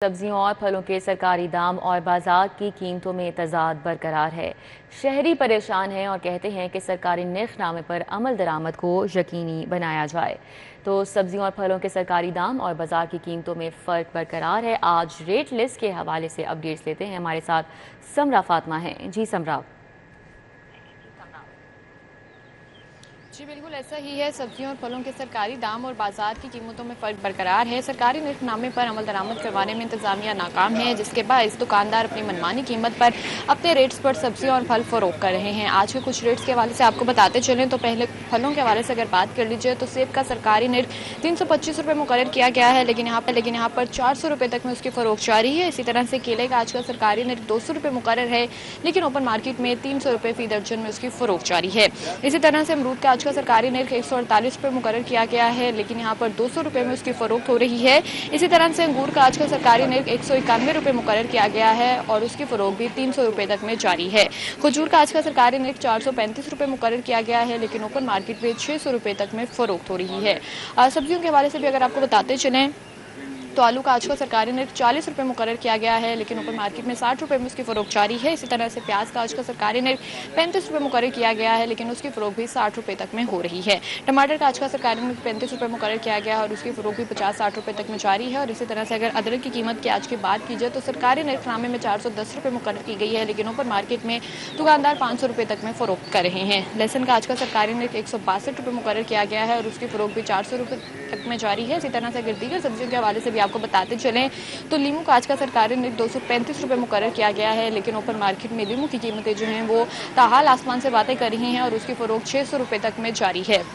सब्जियों और फलों के सरकारी दाम और बाजार की कीमतों में तजाद बरकरार है। शहरी परेशान हैं और कहते हैं कि सरकारी निर्खनामे पर अमल दरामद को यकीनी बनाया जाए। तो सब्जियों और फलों के सरकारी दाम और बाजार की कीमतों में फ़र्क बरकरार है। आज रेट लिस्ट के हवाले से अपडेट्स लेते हैं। हमारे साथ समरा फातिमा हैं। जी समरा। जी बिल्कुल ऐसा ही है। सब्जियों और फलों के सरकारी दाम और बाजार की कीमतों में फ़र्क बरकरार है। सरकारी निर्खनामे पर अमल दरामद करवाने में इंतजामिया नाकाम है, जिसके बायस दुकानदार अपनी मनमानी कीमत पर अपने रेट्स पर सब्जियां और फल फरोख्त कर रहे हैं। आज के कुछ रेट्स के हवाले से आपको बताते चलें तो पहले फलों के हवाले से अगर बात कर लीजिए तो सेब का सरकारी निर्ख 325 रुपये मुकर्रर किया गया है, लेकिन यहाँ पर 400 रुपये तक में उसकी फ़रोख्त जारी है। इसी तरह से केले का आज का सरकारी निर्ख 200 रुपये मुकर्रर है, लेकिन ओपन मार्केट में 300 रुपये फी दर्जन में उसकी फ़रोख्त जारी है। इसी तरह से अमरूद का आज का सरकारी निर्ख 148 रुपये मुकर्रर किया गया है, लेकिन यहाँ पर 200 रुपये में उसकी फ़रोख्त हो रही है। इसी तरह से अंगूर का आज का सरकारी निर्ख 191 रुपये मुकर्रर किया गया है और उसकी फ़रोख्त भी 300 रुपये तक में जारी है। खजूर का आज का सरकारी निर्ख 435 रुपये मुकर्रर किया गया है, लेकिन ओपन मार्केट में 600 रुपये तक में फ़रोख्त हो रही है। सब्जियों के हवाले से भी अगर आपको बताते चलें तो आलू का आज का सरकारी निर्ख 40 रुपये मुकर्रर किया गया है, लेकिन ओपन मार्केट में 60 रुपये में उसकी फ़रोख्त जारी है। इसी तरह से प्याज का आज का सरकारी निर्ख 35 रुपये मुकर्रर किया गया है, लेकिन उसकी फ़रोख्त भी 60 रुपये तक में हो रही है। टमाटर का आज का सरकारी निर्ख 35 रुपये मुकर्रर किया गया है और उसकी फ़रोख्त भी 50-60 रुपये तक में जारी है। और इसी तरह से अगर अदरक की कीमत की आज की बात की जाए तो सरकारी निर्खनामे में 410 रुपये मुकर्रर की गई है, लेकिन ओपन मार्केट में दुकानदार 500 रुपये तक में फ़रोख्त कर रहे हैं। लहसुन का आज का सरकारी निर्ख 162 रुपये मुकर्रर किया गया है और उसकी फ़रोख्त भी 400 रुपये तक में जारी है। इसी तरह से अगर दीगर सब्जियों के हवाले से भी आपको बताते चलें तो लीमू का आज का सरकारी निर्ख 235 रुपये मुकर्रर किया गया है, लेकिन ओपन मार्केट में लीमू की कीमतें जो हैं वो ताहाल आसमान से बातें कर रही हैं और उसकी फ़रोख्त 600 रुपये तक में जारी है।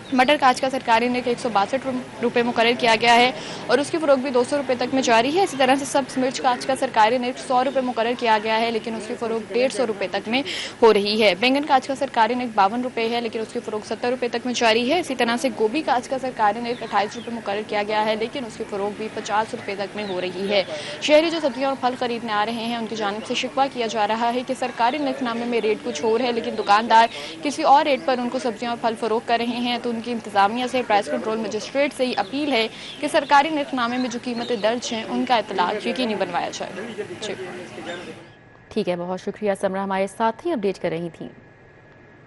मटर का आज का सरकारी निर्ख 162 रुपये मुकर्रर किया गया है और उसकी फ़रोख्त भी 200 रुपये तक में जारी है। इसी तरह से सब्ज़ मिर्च का आज का सरकारी निर्ख 100 रुपये मुकर्रर किया गया है, लेकिन उसकी फ़रोख्त 150 रुपये तक में हो रही है। बैंगन का आज का सरकारी निर्ख 52 रुपये है, लेकिन उसकी फ़रोख्त 70 रुपये तक में जारी है। इसी तरह से गोभी का आज का सरकारी निर्ख 28 रुपये मुकर्रर किया गया है, लेकिन उसकी फ़रोख्त भी 50 रुपये तक में हो रही है। शहरी जो सब्जियाँ और फल खरीदने आ रहे हैं उनकी जानिब से शिकवा किया जा रहा है कि सरकारी निर्खनामे में रेट कुछ और है, लेकिन दुकानदार किसी और रेट पर उनको सब्जियाँ और फल फ़रोख्त कर रहे हैं। तो उनकी इंतजामिया प्राइस कंट्रोल मजिस्ट्रेट से ही अपील है कि सरकारी निर्खनामे में जो कीमतें दर्ज हैं उनका इतलाक यकीनी बनवाया जाए। ठीक है, बहुत शुक्रिया समरा, हमारे साथ ही अपडेट कर रही थी।